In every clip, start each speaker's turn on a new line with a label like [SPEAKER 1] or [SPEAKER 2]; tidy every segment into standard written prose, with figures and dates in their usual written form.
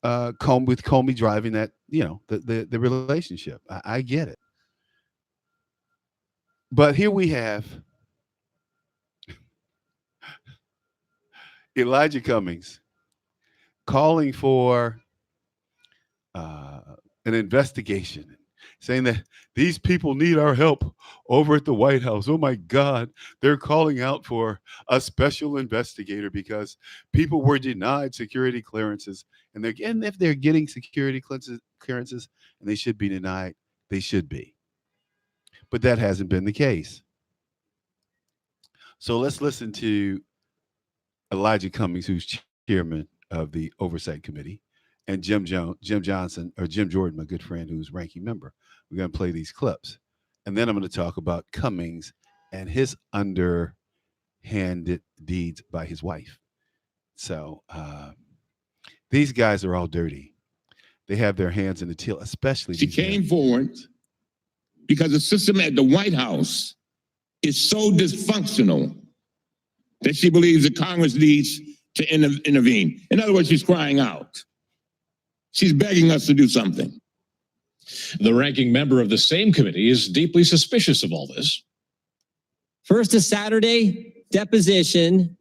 [SPEAKER 1] Comey driving that, the relationship. I get it. But here we have Elijah Cummings calling for uh, an investigation, saying that these people need our help over at the White House. Oh my God, they're calling out for a special investigator because people were denied security clearances, and if they're getting security clearances, and they should be denied, they should be. But that hasn't been the case. So let's listen to Elijah Cummings, who's chairman of the Oversight Committee, and Jim Johnson, or Jim Jordan, my good friend, who's ranking member. We're going to play these clips, and then I'm going to talk about Cummings and his underhanded deeds by his wife. So these guys are all dirty. They have their hands in the till, especially.
[SPEAKER 2] She came forward because the system at the White House is so dysfunctional that she believes that Congress needs to intervene. In other words, she's crying out. She's begging us to do something.
[SPEAKER 3] The ranking member of the same committee is deeply suspicious of all this.
[SPEAKER 4] First, a Saturday deposition.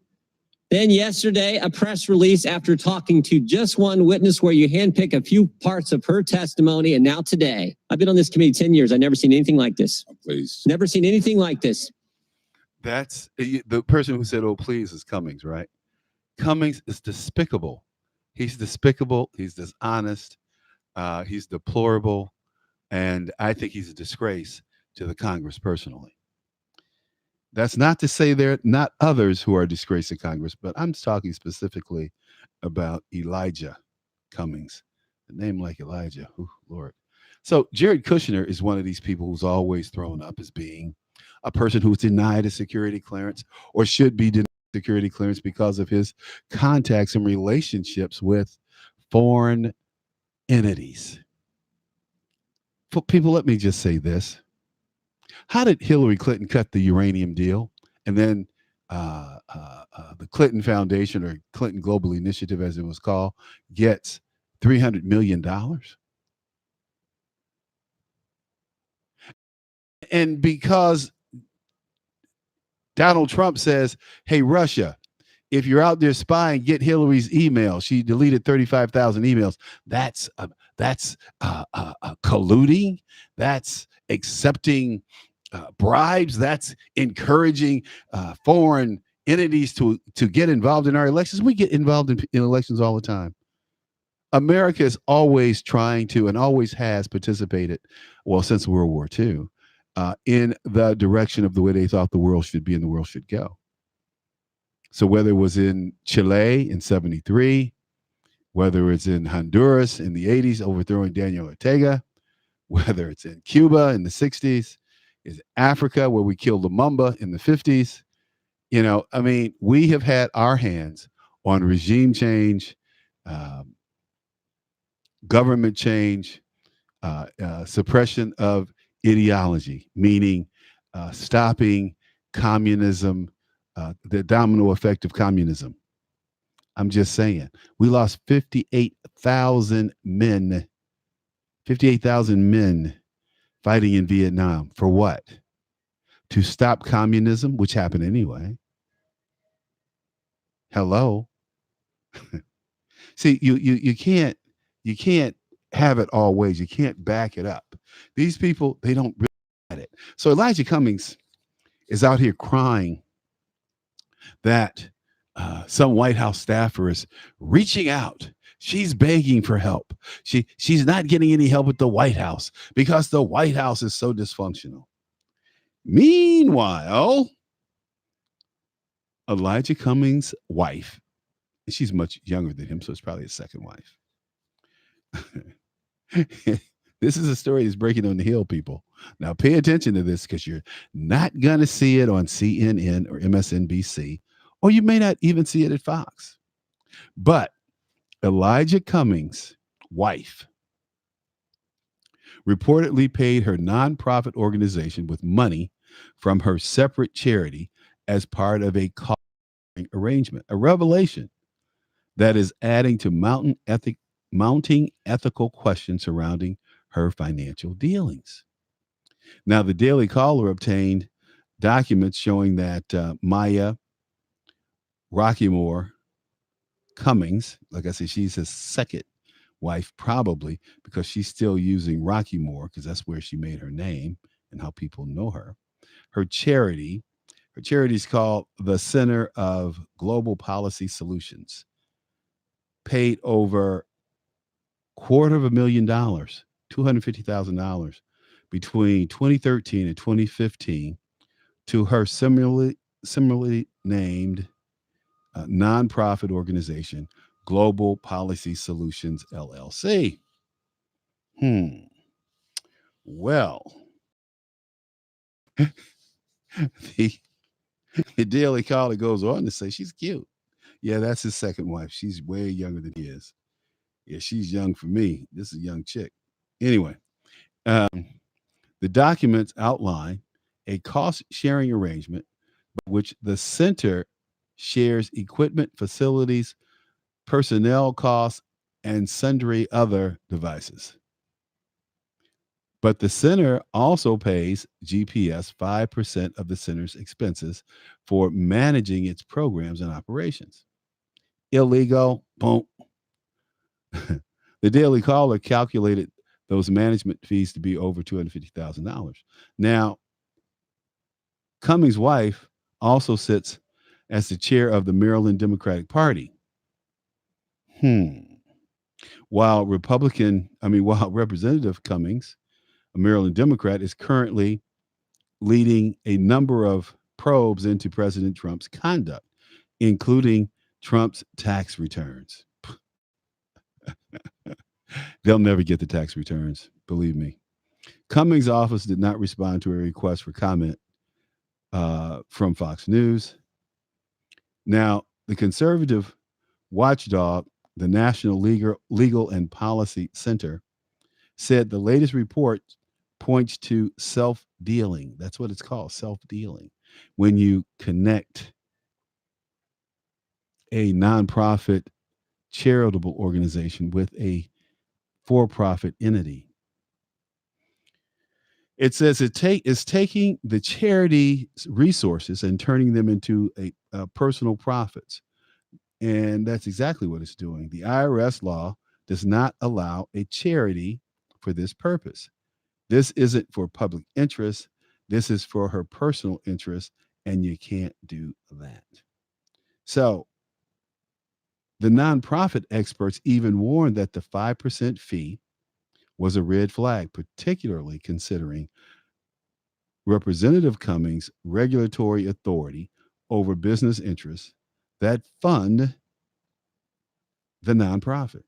[SPEAKER 4] Then yesterday, a press release after talking to just one witness where you handpick a few parts of her testimony. And now today, I've been on this committee 10 years. I've never seen anything like this.
[SPEAKER 2] Oh, please.
[SPEAKER 4] Never seen anything like this.
[SPEAKER 1] That's the person who said, "Oh, please," is Cummings, right? Cummings is despicable. He's despicable. He's dishonest. He's deplorable. And I think he's a disgrace to the Congress personally. That's not to say there are not others who are a disgrace to Congress, but I'm talking specifically about Elijah Cummings. A name like Elijah, oh, Lord. So Jared Kushner is one of these people who's always thrown up as being a person who's denied a security clearance or should be denied security clearance because of his contacts and relationships with foreign entities. For people, let me just say this. How did Hillary Clinton cut the uranium deal? And then the Clinton Foundation, or Clinton Global Initiative, as it was called, gets $300 million. And because Donald Trump says, "Hey, Russia, if you're out there spying, get Hillary's email. She deleted 35,000 emails." That's colluding. That's accepting bribes. That's encouraging foreign entities to get involved in our elections. We get involved in elections all the time. America is always trying to, and always has participated, well, since World War II, in the direction of the way they thought the world should be and the world should go. So whether it was in Chile in 73, whether it's in Honduras in the 80s, overthrowing Daniel Ortega, whether it's in Cuba in the 60s, is Africa where we killed Lumumba in the 50s. We have had our hands on regime change, government change, suppression of ideology, meaning stopping communism, the domino effect of communism. I'm just saying, we lost 58,000 men fighting in Vietnam. For what? To stop communism, which happened anyway. Hello. See, you can't have it all ways. You can't back it up. These people, they don't really get it. So Elijah Cummings is out here crying that some White House staffer is reaching out. She's begging for help. She's not getting any help at the White House because the White House is so dysfunctional. Meanwhile, Elijah Cummings' wife, she's much younger than him, so it's probably his second wife. This is a story that's breaking on the Hill, people. Now pay attention to this, because you're not going to see it on CNN or MSNBC, or you may not even see it at Fox. But Elijah Cummings' wife reportedly paid her nonprofit organization with money from her separate charity as part of a arrangement, a revelation that is adding to mounting mounting ethical questions surrounding her financial dealings. Now, the Daily Caller obtained documents showing that Maya Rockeymoore Cummings, like I said, she's his second wife, probably because she's still using Rockeymoore because that's where she made her name and how people know her. Her charity is called the Center of Global Policy Solutions, paid over $250,000, $250,000 between 2013 and 2015 to her similarly named nonprofit organization, Global Policy Solutions LLC. Well, the Daily Caller goes on to say she's cute. Yeah, that's his second wife. She's way younger than he is. Yeah, she's young for me. This is a young chick. Anyway, um, the documents outline a cost sharing arrangement by which the center shares equipment, facilities, personnel costs, and sundry other devices. But the center also pays GPS 5% of the center's expenses for managing its programs and operations. Illegal, boom. The Daily Caller calculated those management fees to be over $250,000. Now, Cummings' wife also sits as the chair of the Maryland Democratic Party. While Representative Cummings, a Maryland Democrat, is currently leading a number of probes into President Trump's conduct, including Trump's tax returns. They'll never get the tax returns, believe me. Cummings' office did not respond to a request for comment from Fox News. Now, the conservative watchdog, the National Legal and Policy Center, said the latest report points to self-dealing. That's what it's called, self-dealing. When you connect a nonprofit charitable organization with a for-profit entity. It says it's taking the charity's resources and turning them into a personal profits. And that's exactly what it's doing. The IRS law does not allow a charity for this purpose. This isn't for public interest. This is for her personal interest, and you can't do that. So the nonprofit experts even warned that the 5% fee was a red flag, particularly considering Representative Cummings' regulatory authority over business interests that fund the nonprofit.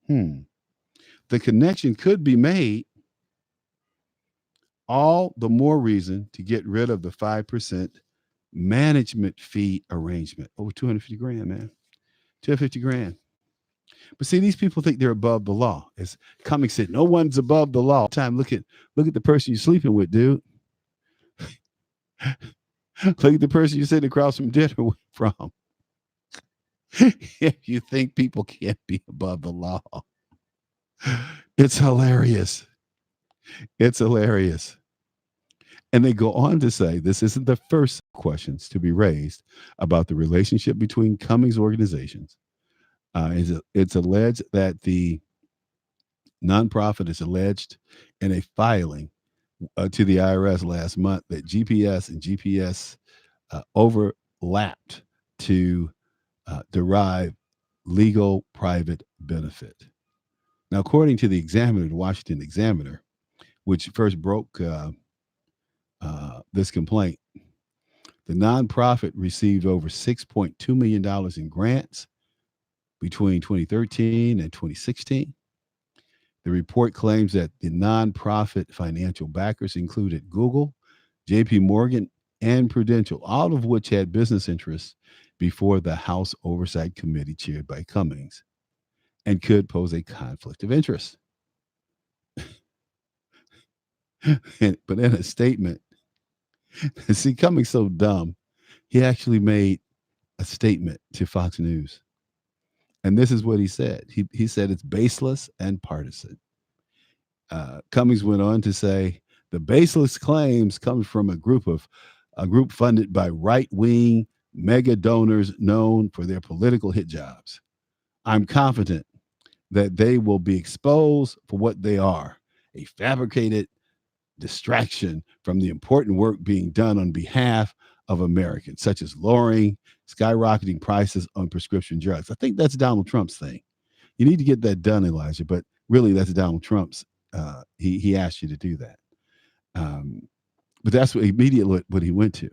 [SPEAKER 1] The connection could be made. All the more reason to get rid of the 5% management fee arrangement. Over 250 grand, man. 250 grand. But see, these people think they're above the law. As Cummings said, no one's above the law. Time, look at the person you're sleeping with, dude. Look at the person you're sitting across from dinner from. If you think people can't be above the law, it's hilarious. It's hilarious. And they go on to say this isn't the first questions to be raised about the relationship between Cummings organizations. It's alleged that the nonprofit is alleged in a filing to the IRS last month that GPS and GPS overlapped to derive legal private benefit. Now, according to the Examiner, the Washington Examiner, which first broke this complaint, the nonprofit received over $6.2 million in grants between 2013 and 2016. The report claims that the nonprofit financial backers included Google, JP Morgan, and Prudential, all of which had business interests before the House Oversight Committee chaired by Cummings and could pose a conflict of interest. But in a statement, see, Cummings so dumb, he actually made a statement to Fox News. And this is what he said. He said it's baseless and partisan. Cummings went on to say the baseless claims come from a group funded by right-wing mega donors known for their political hit jobs. I'm confident that they will be exposed for what they are, a fabricated distraction from the important work being done on behalf of Americans, such as lowering skyrocketing prices on prescription drugs. I think that's Donald Trump's thing. You need to get that done, Elijah, but really that's Donald Trump's. He asked you to do that. But that's what he went to.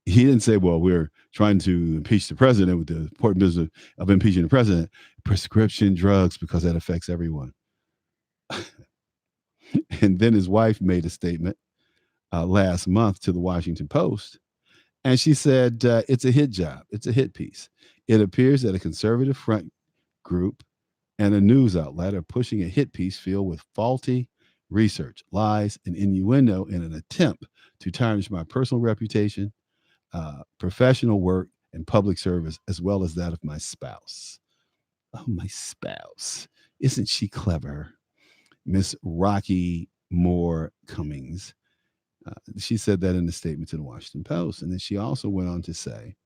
[SPEAKER 1] He didn't say, well, we're trying to impeach the president with the important business of impeaching the president, prescription drugs, because that affects everyone. And then his wife made a statement last month to the Washington Post. And she said, it's a hit job. It's a hit piece. It appears that a conservative front group and a news outlet are pushing a hit piece filled with faulty research, lies, and innuendo in an attempt to tarnish my personal reputation, professional work, and public service, as well as that of my spouse. Oh, my spouse. Isn't she clever? Miss Rocky Moore Cummings. She said that in a statement to the Washington Post. And then she also went on to say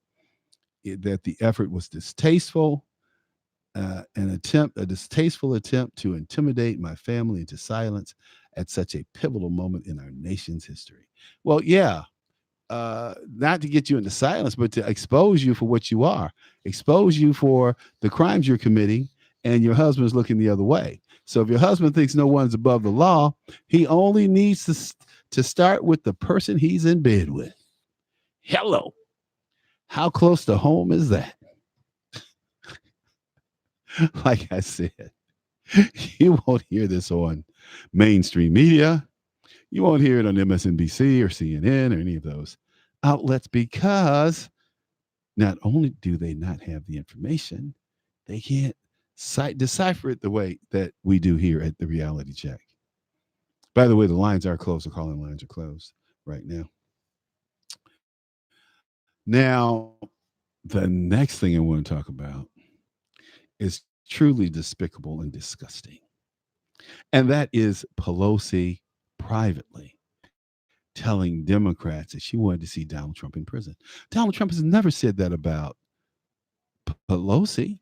[SPEAKER 1] that the effort was distasteful, a distasteful attempt to intimidate my family into silence at such a pivotal moment in our nation's history. Well, yeah, not to get you into silence, but to expose you for what you are, expose you for the crimes you're committing, and your husband's looking the other way. So if your husband thinks no one's above the law, he only needs to start with the person he's in bed with. Hello. How close to home is that? Like I said, you won't hear this on mainstream media. You won't hear it on MSNBC or CNN or any of those outlets, because not only do they not have the information, they can't decipher it the way that we do here at the Reality Check. By the way, the lines are closed. The calling lines are closed right now. Now, the next thing I want to talk about is truly despicable and disgusting. And that is Pelosi privately telling Democrats that she wanted to see Donald Trump in prison. Donald Trump has never said that about Pelosi.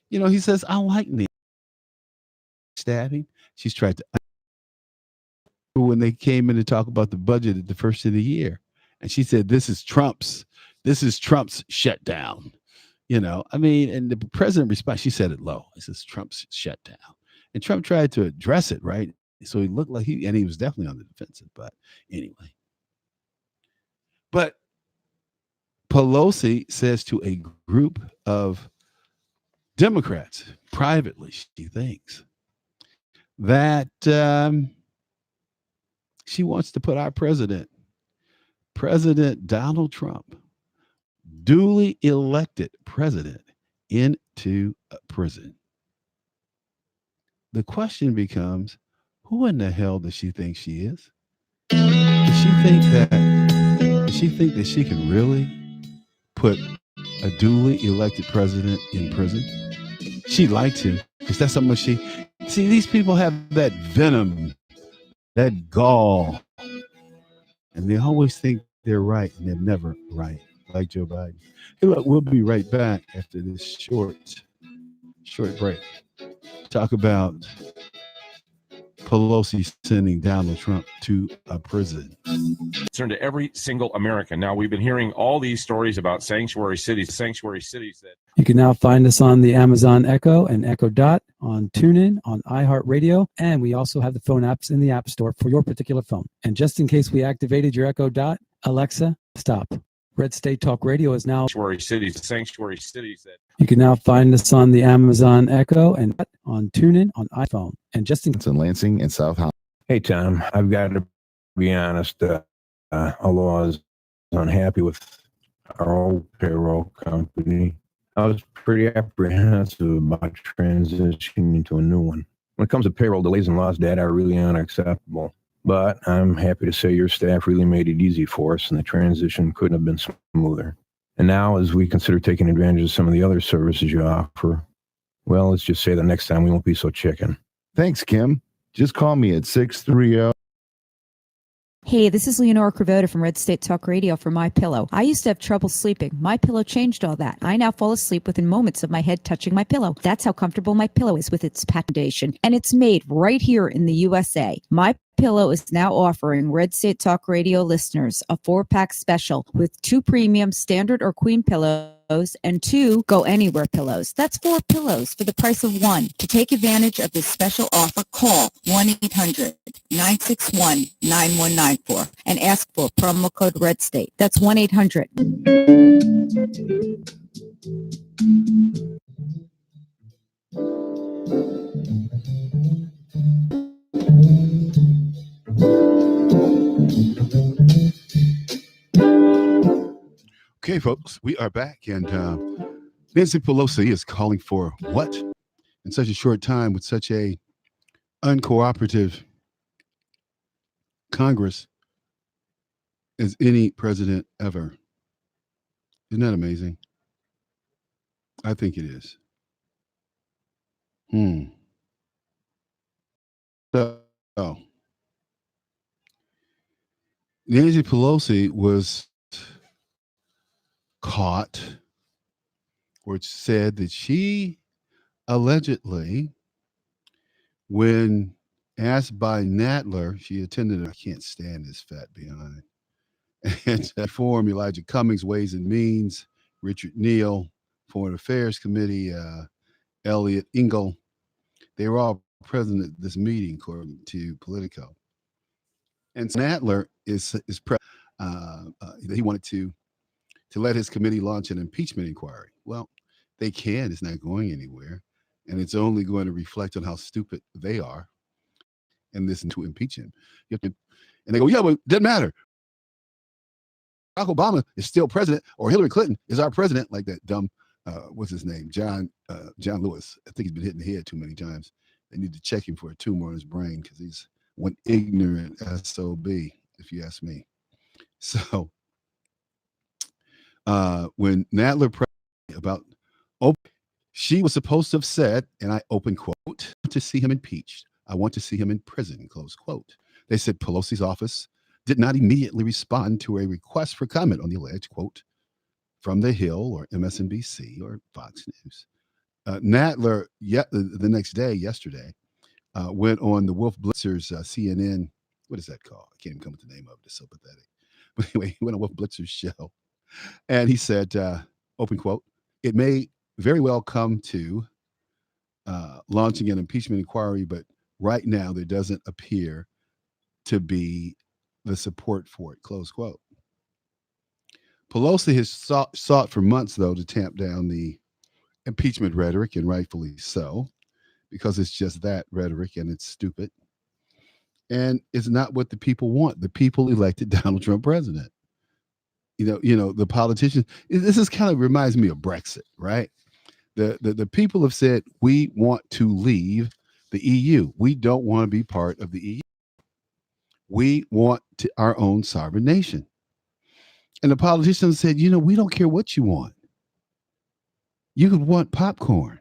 [SPEAKER 1] You know, he says, I like Nancy stabbing. She's tried to, when they came in to talk about the budget at the first of the year, and she said, this is Trump's shutdown. You know, I mean, and the president responded, she said it low. This is Trump's shutdown. And Trump tried to address it, right? So he looked like he was definitely on the defensive, but anyway. But Pelosi says to a group of Democrats privately, she thinks that she wants to put our President Donald Trump, duly elected president, into a prison. The question becomes, who in the hell does she think she is? Does she think that she can really put a duly elected president in prison? She'd like to, because that's how much see, these people have that venom, that gall, and they always think they're right, and they're never right, like Joe Biden. Hey, look, we'll be right back after this short break. Talk about Pelosi sending Donald Trump to a prison.
[SPEAKER 5] Concern to every single American. Now, we've been hearing all these stories about sanctuary cities that
[SPEAKER 6] you can now find us on the Amazon Echo and Echo Dot, on TuneIn, on iHeartRadio, and we also have the phone apps in the App Store for your particular phone. And just in case we activated your Echo Dot, Alexa, stop. Red State Talk Radio is now
[SPEAKER 5] sanctuary cities that
[SPEAKER 6] you can now find us on the Amazon Echo and on TuneIn, on iPhone. And just in
[SPEAKER 7] Lansing and South Holland.
[SPEAKER 8] Hey, Tom, I've got to be honest, although I was unhappy with our old payroll company, I was pretty apprehensive about transitioning to a new one. When it comes to payroll, delays and lost data are really unacceptable. But I'm happy to say your staff really made it easy for us, and the transition couldn't have been smoother. And now, as we consider taking advantage of some of the other services you offer, well, let's just say that next time we won't be so chicken.
[SPEAKER 7] Thanks, Kim. Just call me at 630.
[SPEAKER 9] Hey, this is Leonora Cravota from Red State Talk Radio for My Pillow. I used to have trouble sleeping. My Pillow changed all that. I now fall asleep within moments of my head touching my pillow. That's how comfortable My Pillow is with its patentation, and it's made right here in the USA. My Pillow is now offering Red State Talk Radio listeners a 4-pack special with 2 premium standard or queen pillows and 2 go anywhere pillows. That's 4 pillows for the price of 1. To take advantage of this special offer, call 1-800-961-9194 and ask for promo code Red State. That's 1-800.
[SPEAKER 1] Okay, folks, we are back, and Nancy Pelosi is calling for what in such a short time with such a uncooperative Congress as any president ever. Isn't that amazing? I think it is. So, Nancy Pelosi was caught, or said that she allegedly, when asked by Nadler, she attended, I can't stand this fat behind, and Forum, Elijah Cummings, Ways and Means, Richard Neal, Foreign Affairs Committee, Elliot Engel, they were all present at this meeting, according to Politico. And so Nadler he wanted to let his committee launch an impeachment inquiry. Well, they can. It's not going anywhere. And it's only going to reflect on how stupid they are and listen to impeach him. And they go, yeah, but it doesn't matter. Barack Obama is still president, or Hillary Clinton is our president, like that dumb, what's his name? John Lewis. I think he's been hit in the head too many times. They need to check him for a tumor on his brain because he's one ignorant SOB, if you ask me. So when Nadler pressed about, she was supposed to have said, and I open quote, to see him impeached. I want to see him in prison, close quote. They said Pelosi's office did not immediately respond to a request for comment on the alleged quote from The Hill or MSNBC or Fox News. Nadler, the next day, yesterday, went on the Wolf Blitzer's CNN. What is that called? I can't even come with the name of it. It's so pathetic. But anyway, he went on Wolf Blitzer's show. And he said, open quote, it may very well come to launching an impeachment inquiry, but right now there doesn't appear to be the support for it, close quote. Pelosi has sought for months, though, to tamp down the impeachment rhetoric, and rightfully so, because it's just that rhetoric and it's stupid. And it's not what the people want. The people elected Donald Trump president. You know, the politicians, this is kind of reminds me of Brexit, right? The people have said, we want to leave the EU. We don't want to be part of the EU. We want our own sovereign nation. And the politicians said, we don't care what you want. You could want popcorn.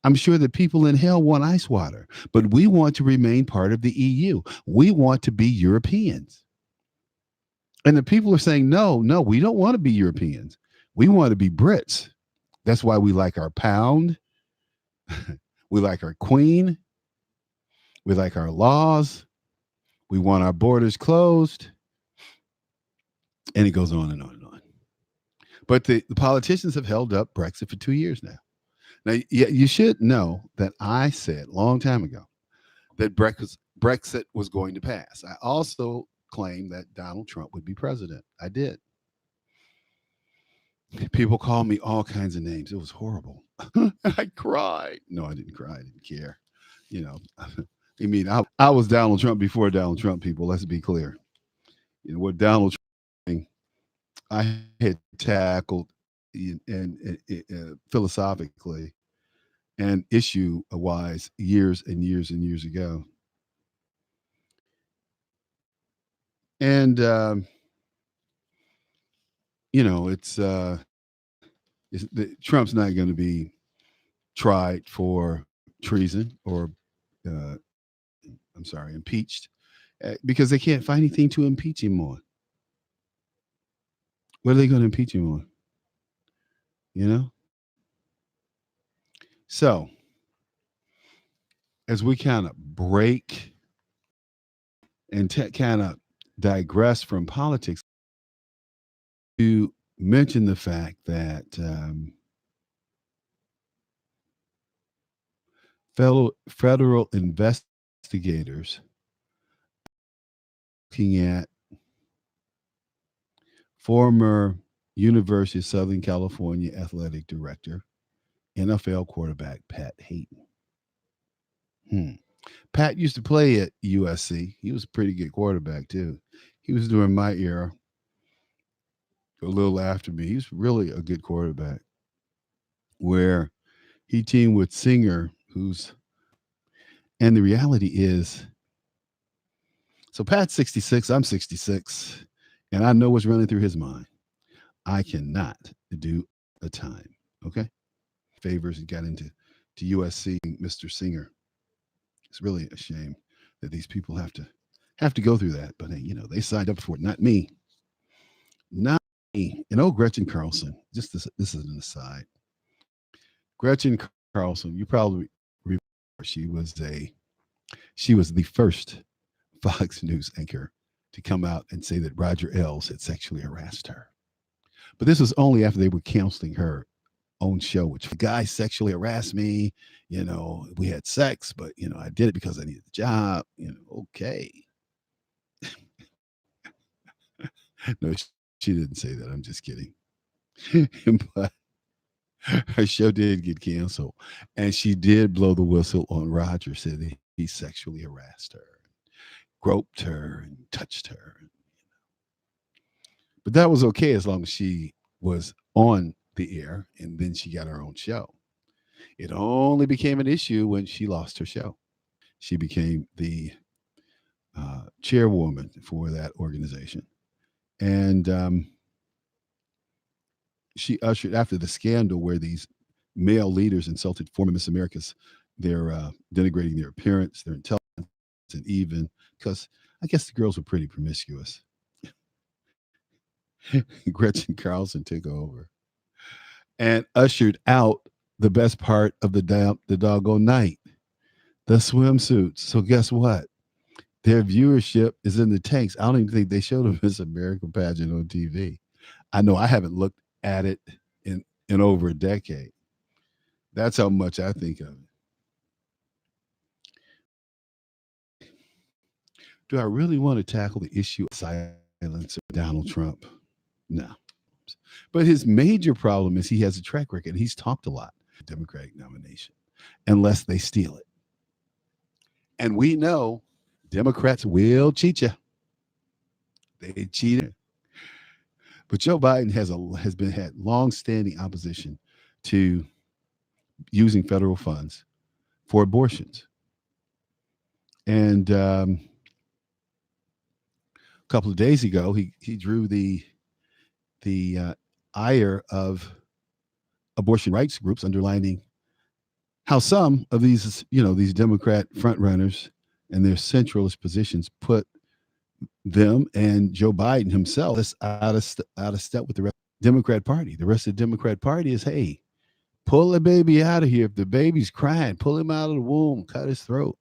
[SPEAKER 1] I'm sure that people in hell want ice water, but we want to remain part of the EU. We want to be Europeans. And the people are saying, no, we don't want to be Europeans. We want to be Brits. That's why we like our pound. We like our queen. We like our laws. We want our borders closed. And it goes on and on and on. But the politicians have held up Brexit for 2 years now. Now, you should know that I said a long time ago that Brexit was going to pass. I also claimed that Donald Trump would be president. I did. People called me all kinds of names. It was horrible. I cried. No, I didn't cry. I didn't care. I mean, I was Donald Trump before Donald Trump, people. Let's be clear. What Donald Trump, I had tackled and philosophically and issue-wise years and years and years ago. And Trump's not going to be tried for treason or, impeached because they can't find anything to impeach him on. What are they going to impeach him on? So, as we kind of break and kind of digress from politics, to mention the fact that federal investigators looking at former University of Southern California athletic director, NFL quarterback Pat Hayden. Pat used to play at USC. He was a pretty good quarterback too. He was during my era, a little after me. He's really a good quarterback. Where he teamed with Singer, and the reality is, so Pat's 66, I'm 66, and I know what's running through his mind. I cannot do a time. Okay. Favors got into USC, Mr. Singer. It's really a shame that these people have to go through that. But hey, they signed up for it, not me. Not me. And Gretchen Carlson. Just this is an aside. Gretchen Carlson, you probably remember she was the first Fox News anchor to come out and say that Roger Ailes had sexually harassed her. But this was only after they were canceling her own show, which the guy sexually harassed me. We had sex, but I did it because I needed the job. Okay. No, she didn't say that. I'm just kidding. But her show did get canceled, and she did blow the whistle on Roger, said that he sexually harassed her, groped her, and touched her. But that was okay as long as she was on the air, and then she got her own show. It only became an issue when she lost her show. She became the chairwoman for that organization. And she ushered, after the scandal where these male leaders insulted former Miss Americas, they're denigrating their appearance, their intelligence, and even because I guess the girls were pretty promiscuous. Gretchen Carlson took over and ushered out the best part of the doggone night, the swimsuits. So guess what? Their viewership is in the tanks. I don't even think they showed a Miss America pageant on TV. I know I haven't looked at it in over a decade. That's how much I think of it. Do I really want to tackle the issue of silence of Donald Trump? No. But his major problem is he has a track record. He's talked a lot. Democratic nomination, unless they steal it. And we know Democrats will cheat you. They cheated. But Joe Biden had long-standing opposition to using federal funds for abortions. And a couple of days ago, he drew the ire of abortion rights groups, underlining how some of these Democrat frontrunners and their centralist positions put them and Joe Biden himself out of step with the rest of the Democrat Party. The rest of the Democrat Party is, hey, pull the baby out of here. If the baby's crying, pull him out of the womb, cut his throat.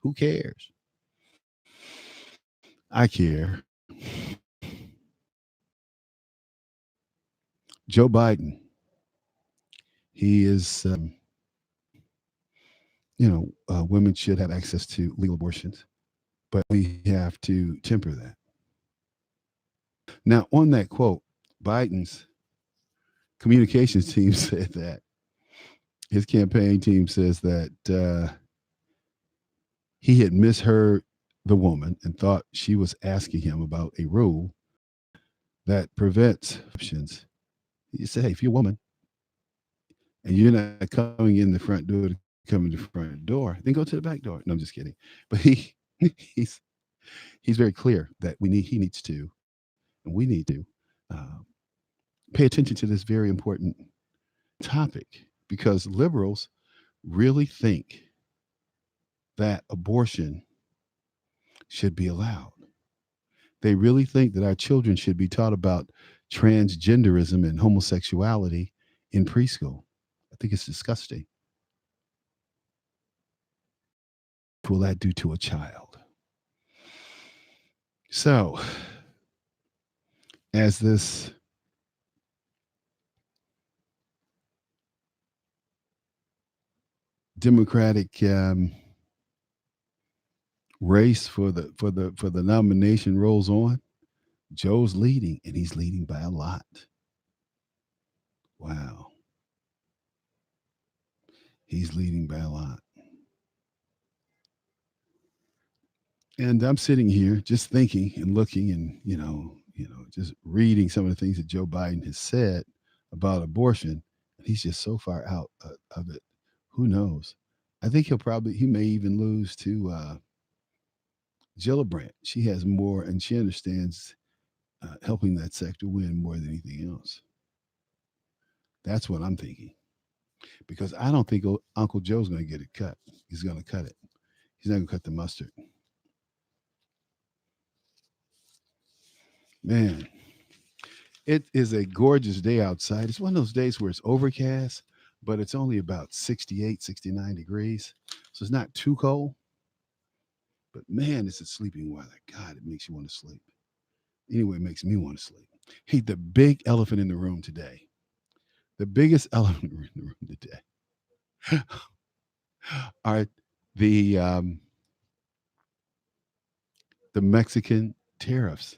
[SPEAKER 1] Who cares? I care. Joe Biden, he is, women should have access to legal abortions, but we have to temper that. Now, on that quote, Biden's communications team said that, his campaign team says that he had misheard the woman and thought she was asking him about a rule that prevents options. He said, hey, if you're a woman and you're not coming in the front door to come in the front door, then go to the back door. No, I'm just kidding. But he's very clear that we need to pay attention to this very important topic, because liberals really think that abortion should be allowed. They really think that our children should be taught about transgenderism and homosexuality in preschool. I think it's disgusting. What will that do to a child? So, as this Democratic race for the nomination rolls on, Joe's leading, and he's leading by a lot. Wow. He's leading by a lot. And I'm sitting here just thinking and looking and, just reading some of the things that Joe Biden has said about abortion. And he's just so far out of it. Who knows? I think he may even lose to Gillibrand. She has more, and she understands helping that sector win more than anything else. That's what I'm thinking. Because I don't think Uncle Joe's going to get it cut. He's going to cut it. He's not going to cut the mustard. Man, it is a gorgeous day outside. It's one of those days where it's overcast, but it's only about 68, 69 degrees. So it's not too cold. But man, it's a sleeping weather. God, it makes you want to sleep. Anyway, it makes me want to sleep. Hey, the big elephant in the room today. The biggest elephant in the room today are the Mexican tariffs.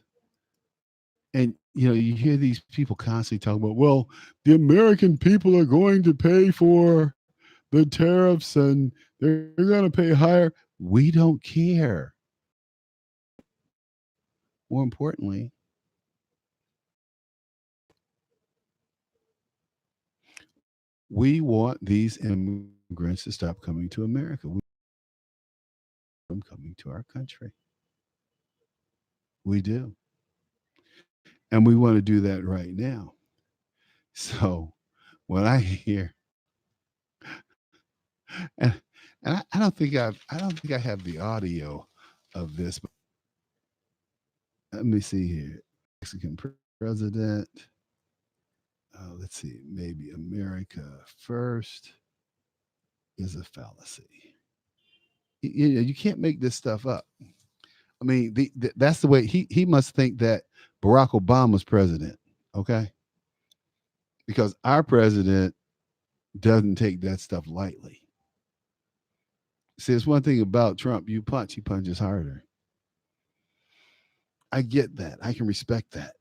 [SPEAKER 1] And, you hear these people constantly talking about, well, the American people are going to pay for the tariffs and they're going to pay higher. We don't care. More importantly, we want these immigrants to stop coming to America. We want them coming to our country. We do. And we want to do that right now. So when I hear, and I don't think I have the audio of this, but let me see here. Mexican president. Let's see, maybe America first is a fallacy. You can't make this stuff up. I mean, that's the way he must think that Barack Obama's president, okay? Because our president doesn't take that stuff lightly. See, it's one thing about Trump. You punch, he punches harder. I get that. I can respect that.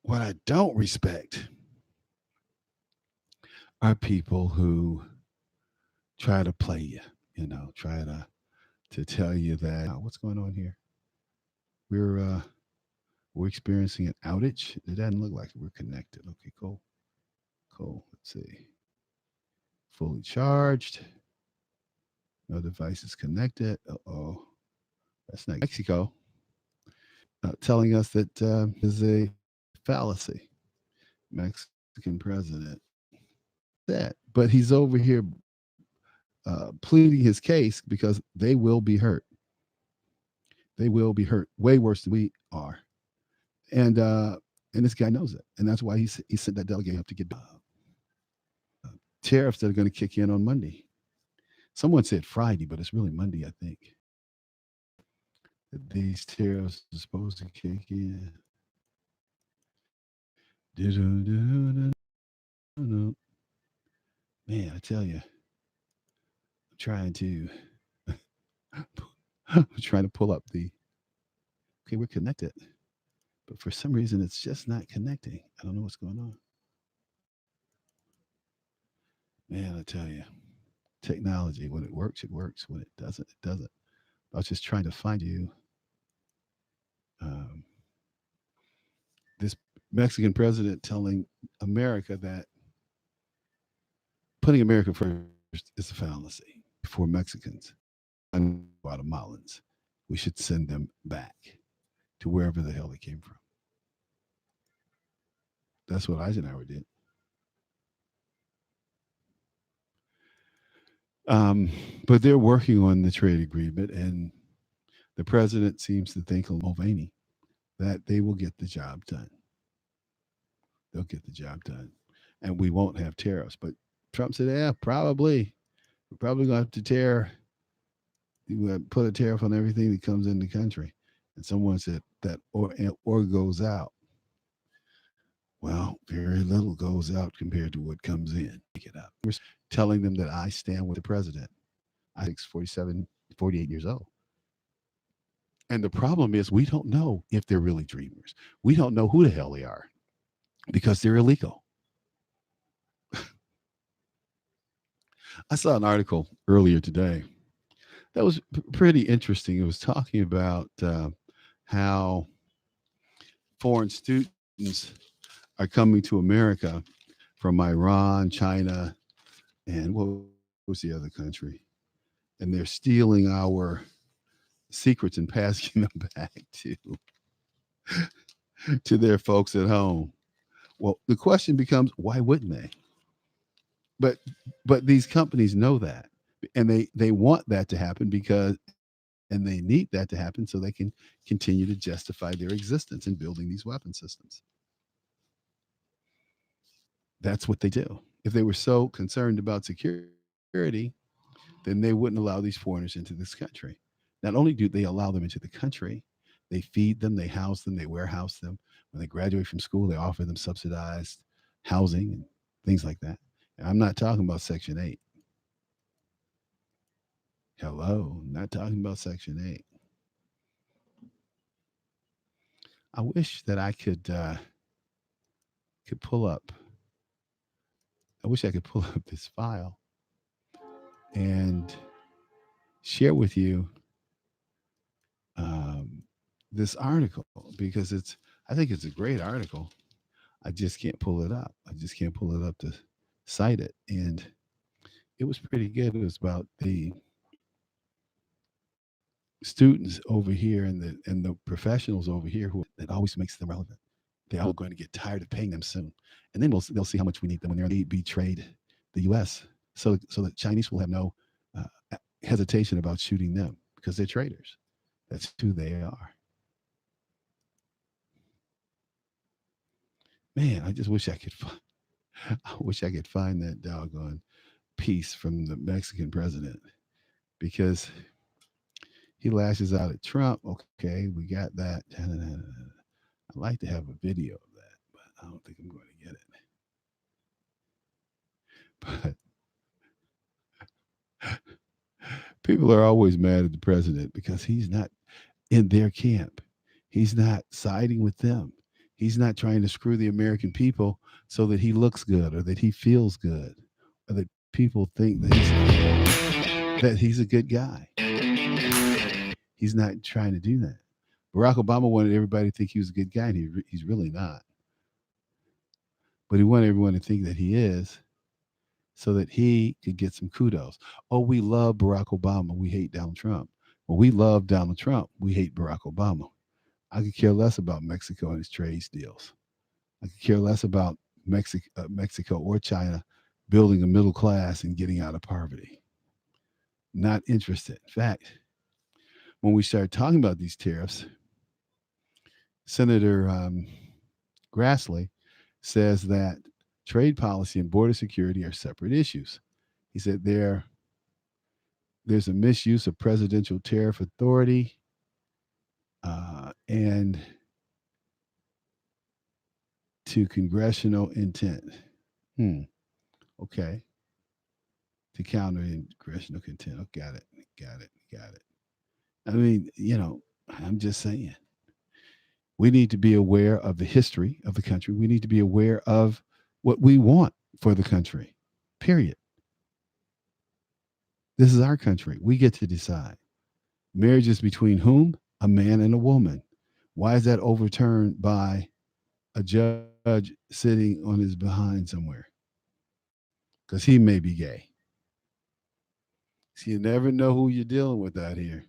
[SPEAKER 1] What I don't respect are people who try to play you, try to tell you that, what's going on here? We're experiencing an outage. It doesn't look like we're connected. Okay, cool. Let's see. Fully charged. No devices connected. Uh-oh. That's not Mexico. Telling us that is a fallacy. Mexican president. But he's over here pleading his case because they will be hurt. They will be hurt way worse than we are. And this guy knows it. And that's why he sent that delegate up to get tariffs that are going to kick in on Monday. Someone said Friday, but it's really Monday, I think. That these tariffs are supposed to kick in. Man, I tell you, I'm trying to pull up okay, we're connected. But for some reason, it's just not connecting. I don't know what's going on. Man, I tell you, technology, when it works, it works. When it doesn't, it doesn't. I was just trying to find you. This Mexican president telling America that putting America first is a fallacy for Mexicans and Guatemalans. We should send them back to wherever the hell they came from. That's what Eisenhower did. But they're working on the trade agreement, and the president seems to think, Mulvaney, that they will get the job done. They'll get the job done, and we won't have tariffs. But Trump said, "Yeah, probably. We're probably going to have to put a tariff on everything that comes in the country." And someone said that or goes out. Well, very little goes out compared to what comes in. Pick it up. We're telling them that I stand with the president. I think 47, 48 years old. And the problem is we don't know if they're really dreamers. We don't know who the hell they are because they're illegal. I saw an article earlier today that was pretty interesting. It was talking about how foreign students are coming to America from Iran, China, and what was the other country? And they're stealing our secrets and passing them back to their folks at home. Well, the question becomes, why wouldn't they? But these companies know that, and they want that to happen and they need that to happen so they can continue to justify their existence in building these weapon systems. That's what they do. If they were so concerned about security, then they wouldn't allow these foreigners into this country. Not only do they allow them into the country, they feed them, they house them, they warehouse them. When they graduate from school, they offer them subsidized housing and things like that. And I'm not talking about Section 8. Hello, I'm not talking about Section 8. I wish that I could pull up. I wish I could pull up this file and share with you this article, because I think it's a great article. I just can't pull it up. I just can't pull it up to cite it. And it was pretty good. It was about the students over here and the professionals over here that always makes them relevant. They're all going to get tired of paying them soon. And then they'll see how much we need them when they betrayed the U.S. So the Chinese will have no hesitation about shooting them because they're traitors. That's who they are. Man, I just wish I could find that doggone piece from the Mexican president, because he lashes out at Trump. Okay, we got that. I'd like to have a video of that, but I don't think I'm going to get it. But people are always mad at the president because he's not in their camp. He's not siding with them. He's not trying to screw the American people so that he looks good or that he feels good or that people think that he's a good guy. He's not trying to do that. Barack Obama wanted everybody to think he was a good guy, and he's really not. But he wanted everyone to think that he is so that he could get some kudos. Oh, we love Barack Obama. We hate Donald Trump. Well, we love Donald Trump. We hate Barack Obama. I could care less about Mexico and its trade deals. I could care less about Mexico or China building a middle class and getting out of poverty. Not interested. In fact, when we started talking about these tariffs, Senator Grassley says that trade policy and border security are separate issues. He said there's a misuse of presidential tariff authority and to congressional intent. Okay. To counter congressional intent. Oh, got it. I mean, I'm just saying. We need to be aware of the history of the country. We need to be aware of what we want for the country, period. This is our country. We get to decide. Marriage is between whom? A man and a woman. Why is that overturned by a judge sitting on his behind somewhere? Because he may be gay. So you never know who you're dealing with out here.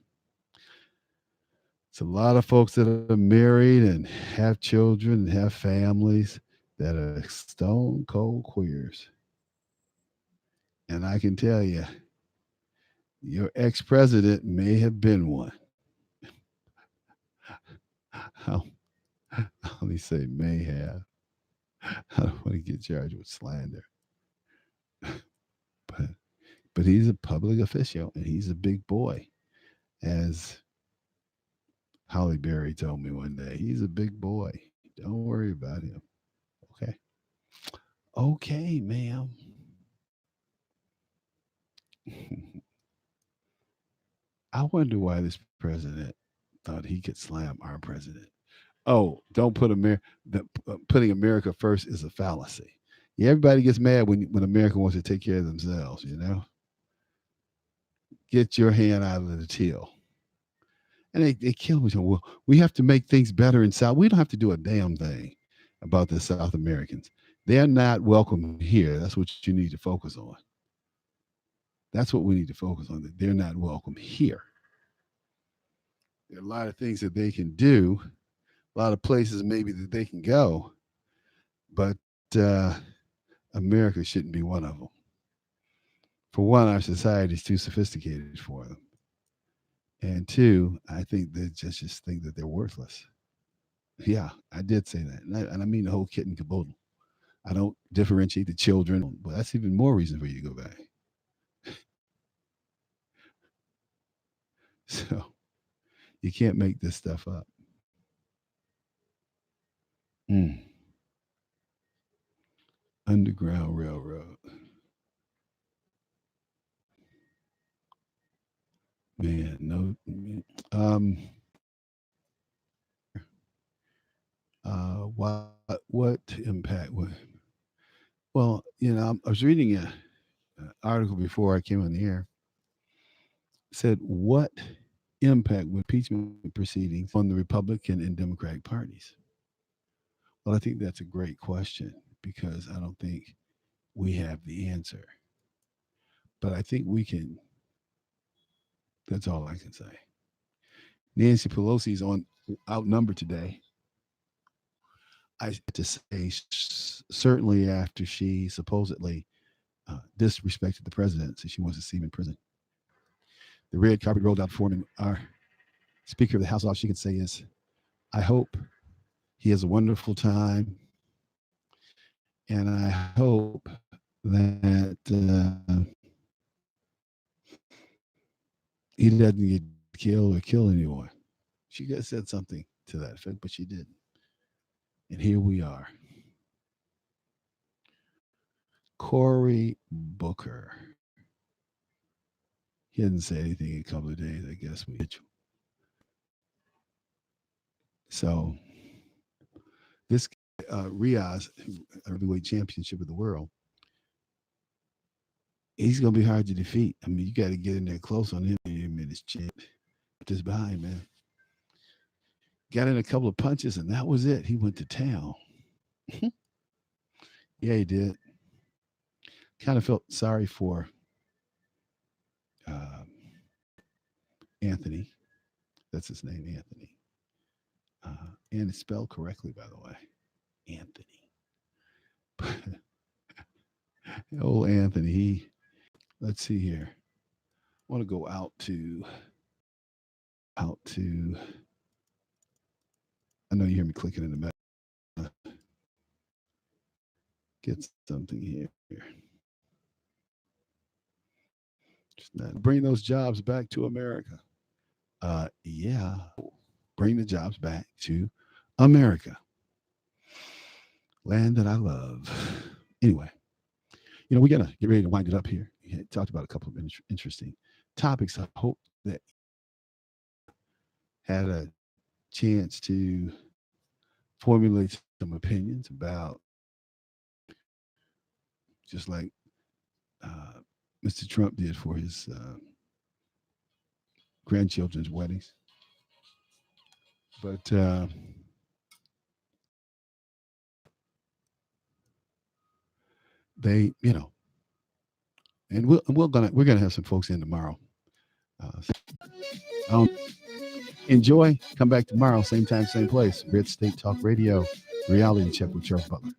[SPEAKER 1] It's a lot of folks that are married and have children and have families, that are stone cold queers. And I can tell you, your ex-president may have been one. I'll only say may have. I don't want to get charged with slander. But he's a public official and he's a big boy. As Holly Berry told me one day, he's a big boy. Don't worry about him. Okay. Okay, ma'am. I wonder why this president thought he could slam our president. Oh, don't put putting America first is a fallacy. Yeah, everybody gets mad when America wants to take care of themselves, you know. Get your hand out of the till. And they kill me. Well, we have to make things better in South. We don't have to do a damn thing about the South Americans. They're not welcome here. That's what you need to focus on. That's what we need to focus on. That they're not welcome here. There are a lot of things that they can do, a lot of places maybe that they can go, but America shouldn't be one of them. For one, our society is too sophisticated for them. And two, I think they just think that they're worthless. Yeah, I did say that. And I mean the whole kit and caboodle. I don't differentiate the children, but that's even more reason for you to go back. So you can't make this stuff up. Underground Railroad. Man, no. What impact would? Well, you know, I was reading an article before I came on the air. It said, what impact would impeachment proceedings on the Republican and Democratic parties? Well, I think that's a great question because I don't think we have the answer. But I think we can. That's all I can say. Nancy Pelosi's outnumbered today. I have to say, certainly after she supposedly disrespected the president, so she wants to see him in prison. The red carpet rolled out for him. Our Speaker of the House, all she can say is, I hope he has a wonderful time. And I hope that he doesn't get killed or kill anyone. She could have said something to that effect, but she didn't. And here we are. Cory Booker. He didn't say anything in a couple of days, I guess. So this Riaz heavyweight championship of the world, he's going to be hard to defeat. I mean, you got to get in there close on him in his chin. Just behind, man. Got in a couple of punches, and that was it. He went to town. Yeah, he did. Kind of felt sorry for Anthony. That's his name, Anthony. And it's spelled correctly, by the way. Anthony. Old Anthony, let's see here. I want to go out to I know you hear me clicking in the back. Get something here. Just not bring those jobs back to America. Yeah, bring the jobs back to America. Land that I love. Anyway, you know, we got to get ready to wind it up here. We had talked about a couple of interesting topics. I hope that had a chance to formulate some opinions about, just like Mr. Trump did for his grandchildren's weddings. But they, you know, and we're gonna have some folks in tomorrow. Enjoy. Come back tomorrow, same time, same place. Red State Talk Radio.
[SPEAKER 7] Reality Check with Charles Butler.